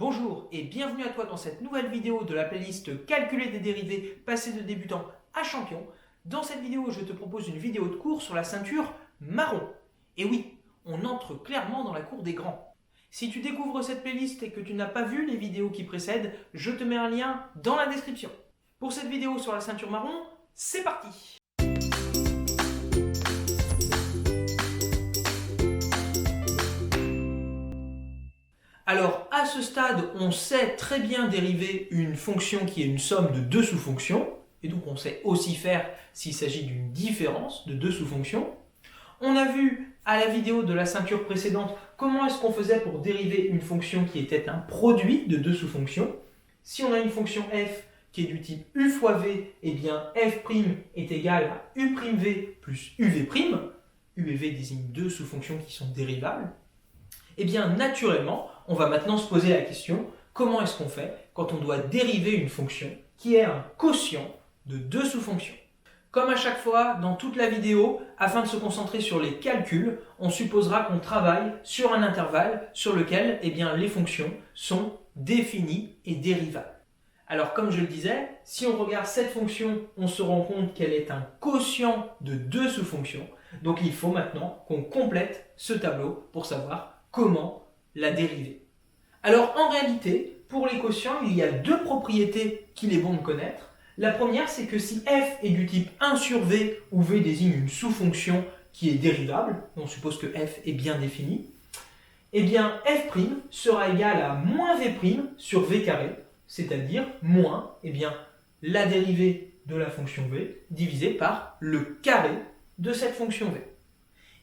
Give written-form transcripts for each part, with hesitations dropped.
Bonjour et bienvenue à toi dans cette nouvelle vidéo de la playlist Calculer des dérivés, passer de débutant à champion. Dans cette vidéo, je te propose une vidéo de cours sur la ceinture marron. Et oui, on entre clairement dans la cour des grands. Si tu découvres cette playlist et que tu n'as pas vu les vidéos qui précèdent, je te mets un lien dans la description. Pour cette vidéo sur la ceinture marron, c'est parti! Alors, à ce stade, on sait très bien dériver une fonction qui est une somme de deux sous-fonctions, et donc on sait aussi faire s'il s'agit d'une différence de deux sous-fonctions. On a vu à la vidéo de la ceinture précédente comment est-ce qu'on faisait pour dériver une fonction qui était un produit de deux sous-fonctions. Si on a une fonction f qui est du type u fois v, eh bien f' est égal à u'v plus uv'. U et v désignent deux sous-fonctions qui sont dérivables. Eh bien, naturellement, on va maintenant se poser la question, comment est-ce qu'on fait quand on doit dériver une fonction qui est un quotient de deux sous-fonctions? Comme à chaque fois, dans toute la vidéo, afin de se concentrer sur les calculs, on supposera qu'on travaille sur un intervalle sur lequel les fonctions sont définies et dérivables. Alors, comme je le disais, si on regarde cette fonction, on se rend compte qu'elle est un quotient de deux sous-fonctions. Donc, il faut maintenant qu'on complète ce tableau pour savoir comment la dériver. Alors en réalité, pour les quotients, il y a deux propriétés qu'il est bon de connaître. La première, c'est que si f est du type 1 sur v, où v désigne une sous-fonction qui est dérivable, on suppose que f est bien défini, eh bien f' sera égal à moins v' sur v carré, c'est-à-dire moins la dérivée de la fonction v divisée par le carré de cette fonction v.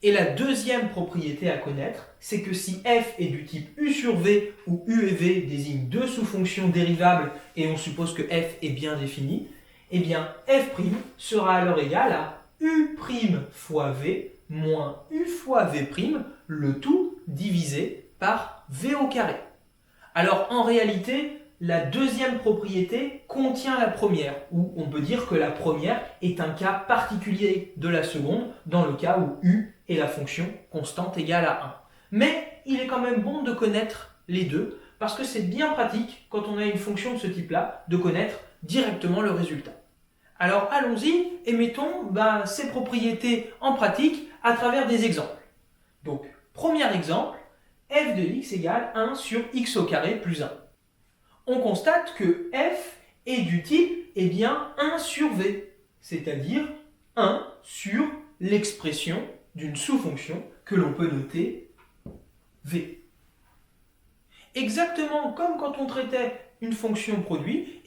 Et la deuxième propriété à connaître, c'est que si f est du type u sur v, où u et v désignent deux sous-fonctions dérivables et on suppose que f est bien défini, eh bien f' sera alors égal à u' fois v moins u fois v', le tout divisé par v au carré. Alors en réalité, la deuxième propriété contient la première, ou on peut dire que la première est un cas particulier de la seconde, dans le cas où u est la fonction constante égale à 1. Mais il est quand même bon de connaître les deux, parce que c'est bien pratique, quand on a une fonction de ce type-là, de connaître directement le résultat. Alors allons-y et mettons ces propriétés en pratique à travers des exemples. Donc, premier exemple, f de x égale 1 sur x au carré plus 1. On constate que f est du type 1 sur v, c'est-à-dire 1 sur l'expression d'une sous-fonction que l'on peut noter v. Exactement comme quand on traitait une fonction produit,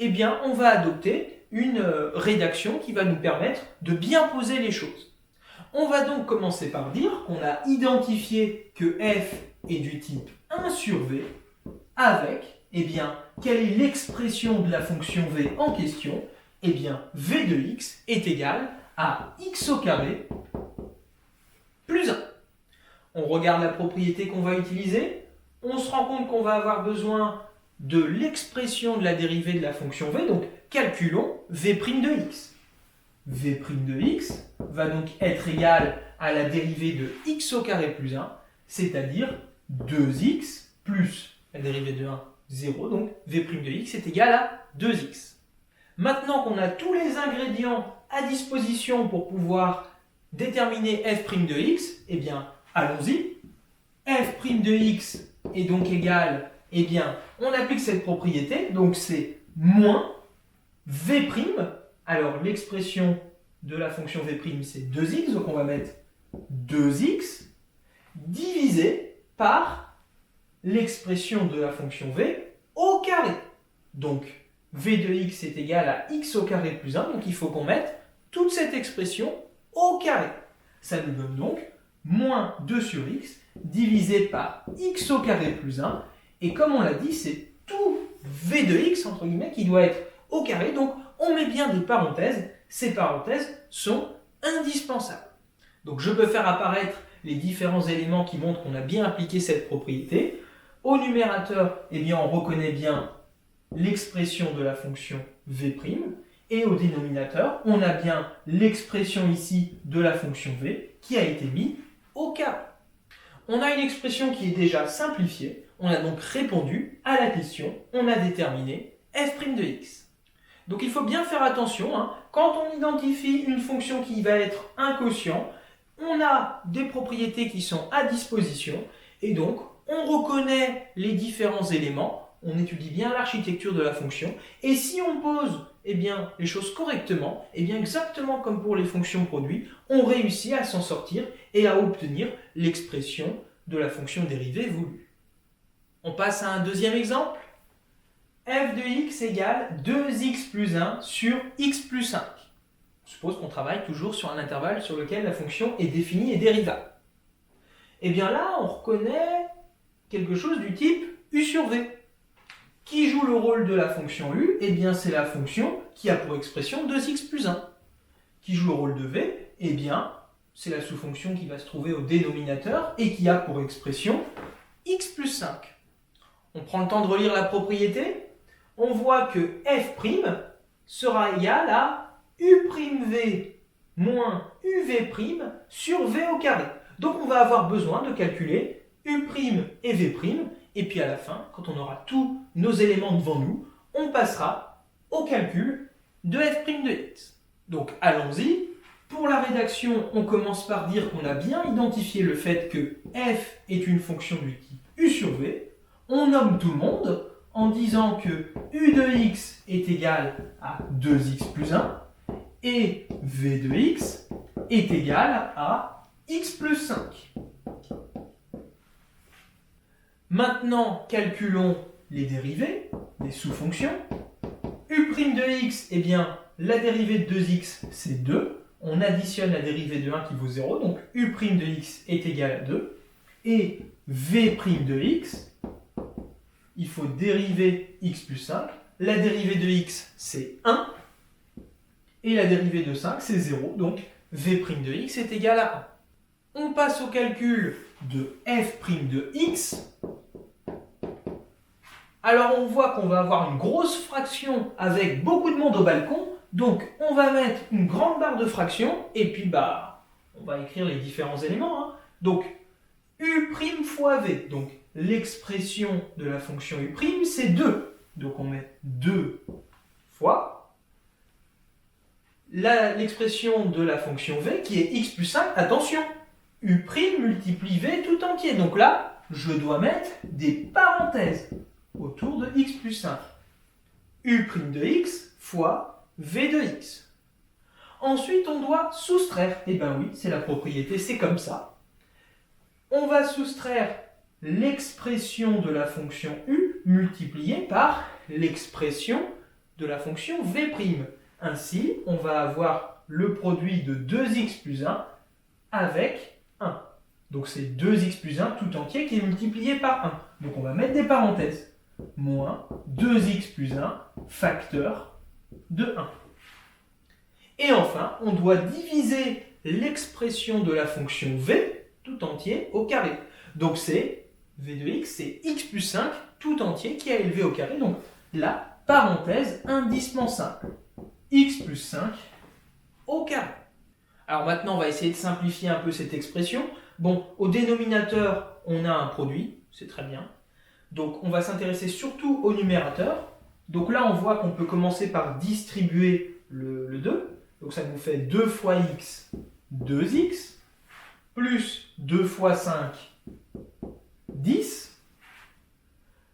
on va adopter une rédaction qui va nous permettre de bien poser les choses. On va donc commencer par dire qu'on a identifié que f est du type 1 sur v avec quelle est l'expression de la fonction v en question? V de x est égal à x au carré plus 1. On regarde la propriété qu'on va utiliser. On se rend compte qu'on va avoir besoin de l'expression de la dérivée de la fonction v. Donc, calculons v' de x. V' de x va donc être égal à la dérivée de x au carré plus 1, c'est-à-dire 2x plus la dérivée de 1, 0, donc v' de x est égal à 2x. Maintenant qu'on a tous les ingrédients à disposition pour pouvoir déterminer f' de x, allons-y. F' de x est donc égal, on applique cette propriété, donc c'est moins v', alors l'expression de la fonction v' c'est 2x, donc on va mettre 2x divisé par l'expression de la fonction v au carré. Donc, v de x est égal à x au carré plus 1, donc il faut qu'on mette toute cette expression au carré. Ça nous donne donc moins 2 sur x divisé par x au carré plus 1, et comme on l'a dit, c'est tout v de x, entre guillemets, qui doit être au carré, donc on met bien des parenthèses, ces parenthèses sont indispensables. Donc je peux faire apparaître les différents éléments qui montrent qu'on a bien appliqué cette propriété. Au numérateur, on reconnaît bien l'expression de la fonction v', et au dénominateur, on a bien l'expression ici de la fonction v qui a été mise au carré. On a une expression qui est déjà simplifiée, On a donc répondu à la question, on a déterminé f' de x. Donc il faut bien faire attention, quand on identifie une fonction qui va être un quotient, on a des propriétés qui sont à disposition, et donc on reconnaît les différents éléments, on étudie bien l'architecture de la fonction, et si on pose les choses correctement, exactement comme pour les fonctions produits, on réussit à s'en sortir et à obtenir l'expression de la fonction dérivée voulue. On passe à un deuxième exemple. f de x égale 2x plus 1 sur x plus 5. On suppose qu'on travaille toujours sur un intervalle sur lequel la fonction est définie et dérivable. Et bien là, on reconnaît quelque chose du type u sur v. Qui joue le rôle de la fonction u? Eh bien, c'est la fonction qui a pour expression 2x plus 1. Qui joue le rôle de v? Eh bien, c'est la sous-fonction qui va se trouver au dénominateur et qui a pour expression x plus 5. On prend le temps de relire la propriété. On voit que f' sera égal à u'v moins uv' sur v au carré. Donc on va avoir besoin de calculer u' et v', et puis à la fin, quand on aura tous nos éléments devant nous, on passera au calcul de f' de x. Donc allons-y. Pour la rédaction, on commence par dire qu'on a bien identifié le fait que f est une fonction du type u sur v. On nomme tout le monde en disant que u de x est égal à 2x plus 1 et v de x est égal à x plus 5. Maintenant, calculons les dérivées, les sous-fonctions. U' de x, eh bien, la dérivée de 2x, c'est 2. On additionne la dérivée de 1 qui vaut 0, donc u' de x est égal à 2. Et v' de x, il faut dériver x plus 5. La dérivée de x, c'est 1. Et la dérivée de 5, c'est 0. Donc, v' de x est égal à 1. On passe au calcul de f' de x. Alors, on voit qu'on va avoir une grosse fraction avec beaucoup de monde au balcon. Donc, on va mettre une grande barre de fraction. Et puis, on va écrire les différents éléments. Donc, u' fois v. Donc, l'expression de la fonction u', c'est 2. Donc, on met 2 fois l'expression de la fonction v, qui est x plus 5. Attention, u' multiplie v tout entier. Donc là, je dois mettre des parenthèses autour de x plus 5. u' de x fois v de x. Ensuite, on doit soustraire. Eh bien oui, c'est la propriété, c'est comme ça. On va soustraire l'expression de la fonction u multipliée par l'expression de la fonction v'. Ainsi, on va avoir le produit de 2x plus 1 avec 1. Donc c'est 2x plus 1 tout entier qui est multiplié par 1. Donc on va mettre des parenthèses. Moins 2x plus 1 facteur de 1. Et enfin, on doit diviser l'expression de la fonction v tout entier au carré. Donc c'est v de x, c'est x plus 5 tout entier qui est élevé au carré. Donc la parenthèse indispensable. X plus 5 au carré. Alors maintenant, on va essayer de simplifier un peu cette expression. Bon, au dénominateur, on a un produit, c'est très bien. Donc on va s'intéresser surtout au numérateur. Donc là, on voit qu'on peut commencer par distribuer le 2. Donc ça nous fait 2 fois x, 2x, plus 2 fois 5, 10,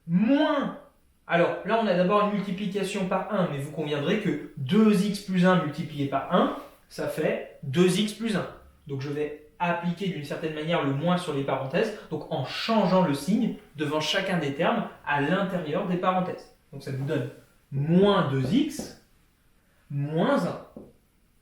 moins... Alors là, on a d'abord une multiplication par 1, mais vous conviendrez que 2x plus 1 multiplié par 1, ça fait 2x plus 1. Donc je vais appliquer d'une certaine manière le moins sur les parenthèses, donc en changeant le signe devant chacun des termes à l'intérieur des parenthèses. Donc ça nous donne moins 2x, moins 1.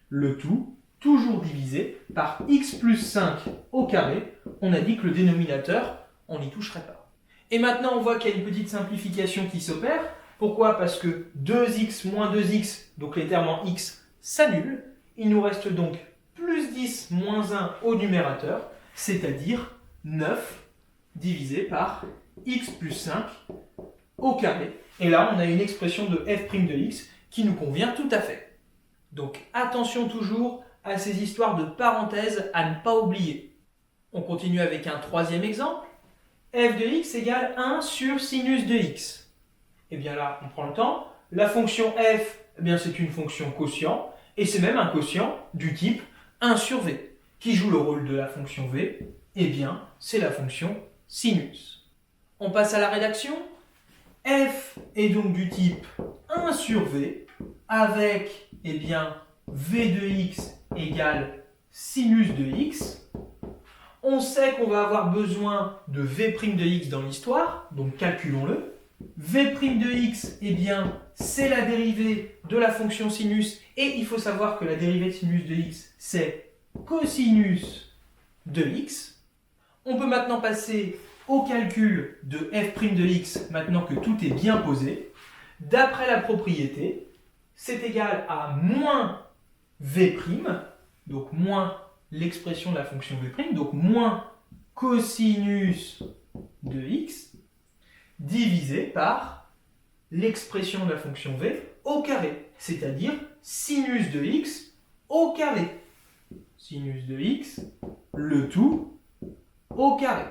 Le tout, toujours divisé par x plus 5 au carré. On a dit que le dénominateur, on n'y toucherait pas. Et maintenant, on voit qu'il y a une petite simplification qui s'opère. Pourquoi? Parce que 2x moins 2x, donc les termes en x, s'annulent. Il nous reste donc plus 10 moins 1 au numérateur, c'est-à-dire 9 divisé par x plus 5 au carré. Et là, on a une expression de f' de x qui nous convient tout à fait. Donc attention toujours à ces histoires de parenthèses à ne pas oublier. On continue avec un troisième exemple. f de x égale 1 sur sinus de x. Et bien là, on prend le temps. La fonction f, eh bien c'est une fonction quotient, et c'est même un quotient du type 1 sur v. Qui joue le rôle de la fonction v? Eh bien, c'est la fonction sinus. On passe à la rédaction. F est donc du type 1 sur v, avec, eh bien, v de x égale sinus de x. On sait qu'on va avoir besoin de v' de x dans l'histoire, donc calculons-le. V' de x, eh bien, c'est la dérivée de la fonction sinus, et il faut savoir que la dérivée de sinus de x, c'est cosinus de x. On peut maintenant passer au calcul de f' de x, maintenant que tout est bien posé. D'après la propriété, c'est égal à moins v', donc moins l'expression de la fonction v', donc moins cosinus de x, divisé par l'expression de la fonction v au carré, c'est-à-dire sinus de x au carré. Sinus de x, le tout au carré.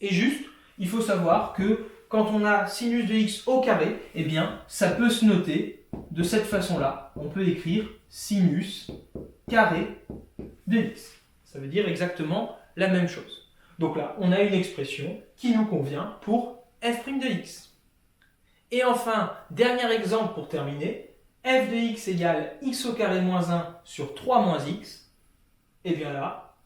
Et juste, il faut savoir que quand on a sinus de x au carré, eh bien, ça peut se noter de cette façon-là. On peut écrire sinus carré de x. Ça veut dire exactement la même chose. Donc là, on a une expression qui nous convient pour f' de x. Et enfin, dernier exemple pour terminer, f de x égale x au carré moins 1 sur 3 moins x. Et bien là,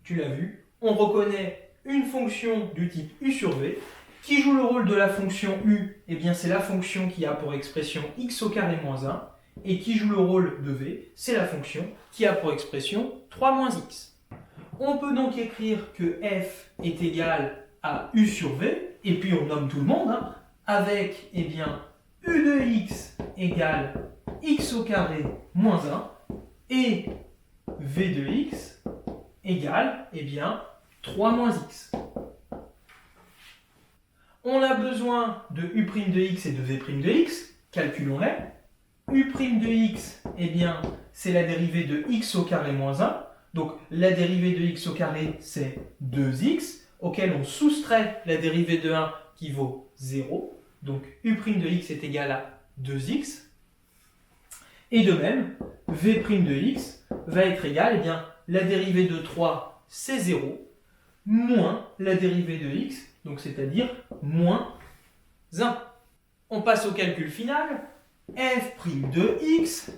tu l'as vu, on reconnaît une fonction du type u sur v qui joue le rôle de la fonction u, et bien c'est la fonction qui a pour expression x au carré moins 1, et qui joue le rôle de v, c'est la fonction qui a pour expression 3 moins x. On peut donc écrire que f est égal à u sur v, et puis on nomme tout le monde, avec eh bien, u de x égale x au carré moins 1, et v de x égale eh bien, 3 moins x. On a besoin de u' de x et de v' de x, calculons-les. U' de x, eh bien, c'est la dérivée de x au carré moins 1. Donc la dérivée de x au carré, c'est 2x, auquel on soustrait la dérivée de 1 qui vaut 0. Donc u' de x est égal à 2x. Et de même, v' de x va être égal, eh bien, la dérivée de 3, c'est 0, moins la dérivée de x, donc c'est-à-dire moins 1. On passe au calcul final. F' de x,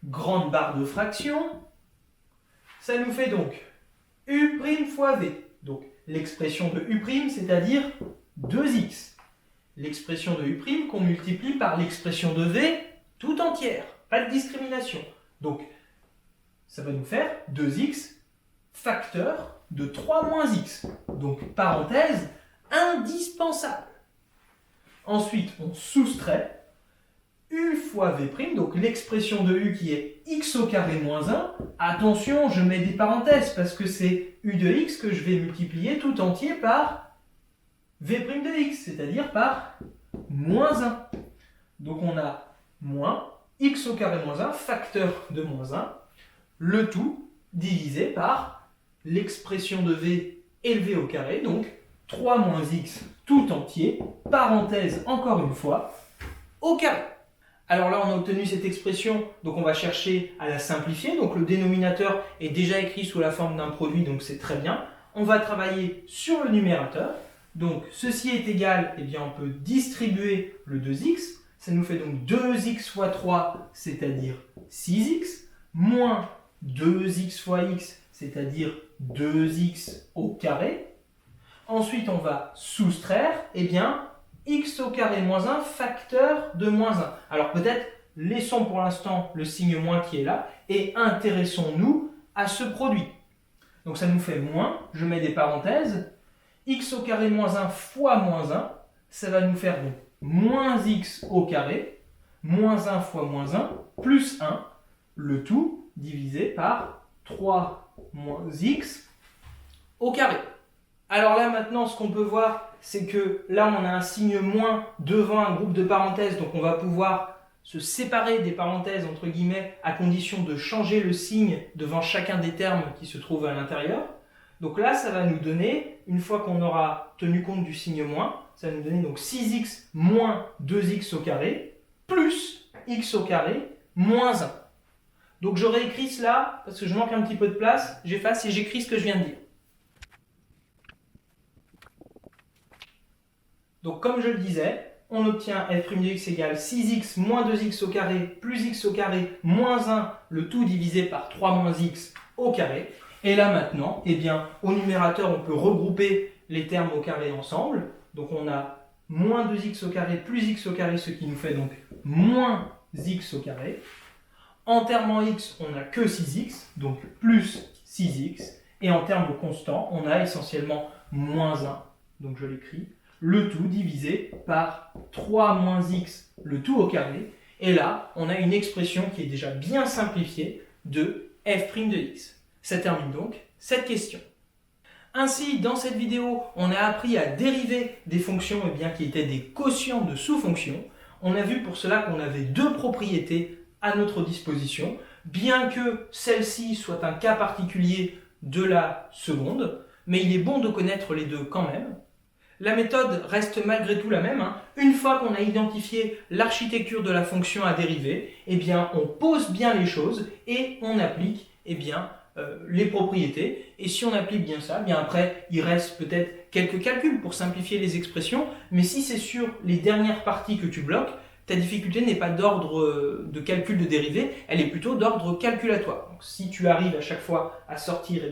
grande barre de fraction, ça nous fait donc u' fois v. Donc l'expression de u', c'est-à-dire 2x. L'expression de u' qu'on multiplie par l'expression de v tout entière, pas de discrimination. Donc ça va nous faire 2x facteur de 3 moins x. Donc parenthèse indispensable. Ensuite, on soustrait u fois v', donc l'expression de u qui est x au carré moins 1. Attention, je mets des parenthèses parce que c'est u de x que je vais multiplier tout entier par v' de x, c'est-à-dire par moins 1. Donc on a moins x au carré moins 1, facteur de moins 1, le tout divisé par l'expression de v élevé au carré, donc 3 moins x tout entier, parenthèse encore une fois, au carré. Alors là, on a obtenu cette expression, donc on va chercher à la simplifier. Donc le dénominateur est déjà écrit sous la forme d'un produit, donc c'est très bien. On va travailler sur le numérateur. Donc ceci est égal, eh bien on peut distribuer le 2x. Ça nous fait donc 2x fois 3, c'est-à-dire 6x, moins 2x fois x, c'est-à-dire 2x au carré. Ensuite, on va soustraire, eh bien, x au carré moins 1 facteur de moins 1. Alors peut-être, laissons pour l'instant le signe moins qui est là et intéressons-nous à ce produit. Donc ça nous fait moins, je mets des parenthèses, x au carré moins 1 fois moins 1, ça va nous faire donc moins x au carré, moins 1 fois moins 1, plus 1, le tout divisé par 3 moins x au carré. Alors là maintenant ce qu'on peut voir c'est que là on a un signe moins devant un groupe de parenthèses, donc on va pouvoir se séparer des parenthèses entre guillemets à condition de changer le signe devant chacun des termes qui se trouvent à l'intérieur. Donc là, ça va nous donner, une fois qu'on aura tenu compte du signe moins, ça va nous donner donc 6x moins 2x au carré, plus x au carré, moins 1. Donc je réécris cela, parce que je manque un petit peu de place, j'efface et j'écris ce que je viens de dire. Donc comme je le disais, on obtient f' de x égale 6x moins 2x au carré plus x au carré moins 1, le tout divisé par 3 moins x au carré. Et là maintenant, eh bien, au numérateur, on peut regrouper les termes au carré ensemble. Donc on a moins 2x au carré plus x au carré, ce qui nous fait donc moins x au carré. En termes en x, on n'a que 6x, donc plus 6x. Et en termes de constant, on a essentiellement moins 1, donc je l'écris, le tout divisé par 3 moins x, le tout au carré. Et là, on a une expression qui est déjà bien simplifiée de f' de x. Ça termine donc cette question. Ainsi, dans cette vidéo, on a appris à dériver des fonctions qui étaient des quotients de sous-fonctions. On a vu pour cela qu'on avait deux propriétés à notre disposition, bien que celle-ci soit un cas particulier de la seconde, mais il est bon de connaître les deux quand même. La méthode reste malgré tout la même. Une fois qu'on a identifié l'architecture de la fonction à dériver, on pose bien les choses et on applique les propriétés. Et si on applique bien ça, après, il reste peut-être quelques calculs pour simplifier les expressions. Mais si c'est sur les dernières parties que tu bloques, ta difficulté n'est pas d'ordre de calcul de dérivée, elle est plutôt d'ordre calculatoire. Donc, si tu arrives à chaque fois à sortir, à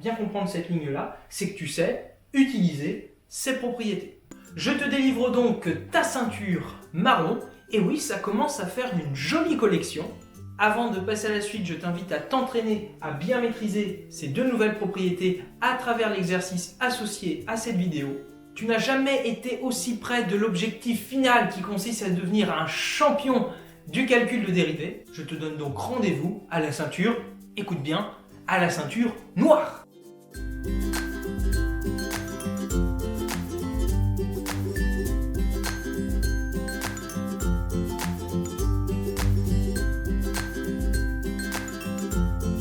bien comprendre cette ligne-là, c'est que tu sais utiliser ces propriétés. Je te délivre donc ta ceinture marron. Et oui, ça commence à faire une jolie collection. Avant de passer à la suite, je t'invite à t'entraîner à bien maîtriser ces deux nouvelles propriétés à travers l'exercice associé à cette vidéo. Tu n'as jamais été aussi près de l'objectif final qui consiste à devenir un champion du calcul de dérivée. Je te donne donc rendez-vous à la ceinture, écoute bien, à la ceinture noire.